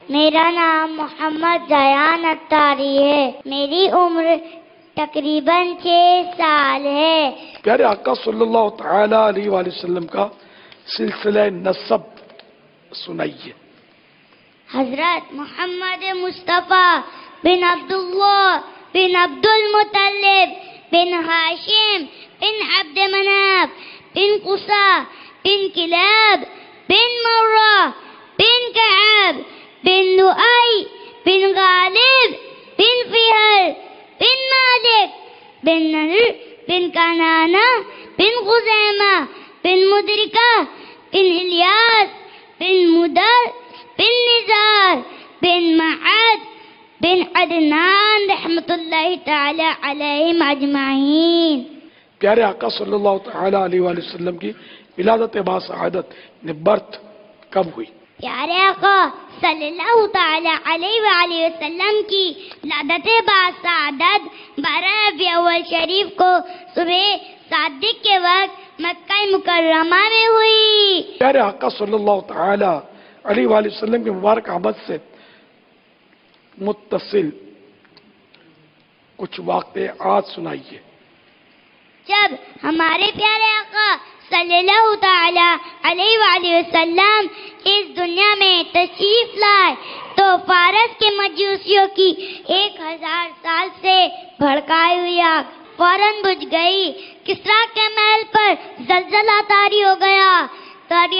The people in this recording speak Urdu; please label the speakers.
Speaker 1: میرا نام محمد زیان اتاری ہے، میری عمر تقریباً 6 سال ہے۔
Speaker 2: پیارے آقا صلی اللہ تعالی علیہ وآلہ وسلم کا سلسلہ نسب سنائیے۔
Speaker 1: حضرت محمد مصطفیٰ بن عبداللہ بن عبد المطلب بن ہاشم بن عبد مناف بن قصا بن کلاب بن مرہ بن کعب بن لؤی بن غالب بن فہر بن مالک بن نضر بن کنانہ بن خزیمہ بن مدرکہ بن الیاس بن مدر بن نزار بن معد بن عدنان رحمت اللہ تعالی علیہم اجمعین۔
Speaker 2: پیارے آقا صلی اللہ تعالی علیہ وآلہ وسلم کی ولادت باسعادت برتھ کب ہوئی؟
Speaker 1: پیارے آقا صلی اللہ تعالی علیہ وآلہ وسلم کی ولادت باسعادت 12 ربیع الاول شریف کو صبح صادق کے وقت مکہ مکرمہ میں ہوئی۔
Speaker 2: پیارے آقا صلی اللہ تعالی علیہ وآلہ وسلم کی مبارک آمد سے متصل کچھ واقعات سنائیے۔
Speaker 1: جب ہمارے پیارے آقا صلی اللہ تعالی علیہ وآلہ وسلم اس دنیا میں تشریف لائے تو فارس کے مجوسیوں کی 1000 سال سے بھڑکائی ہوئی آگ فوراً بجھ گئی۔ کسریٰ کے محل پر زلزلہ طاری ہو گیا، دریا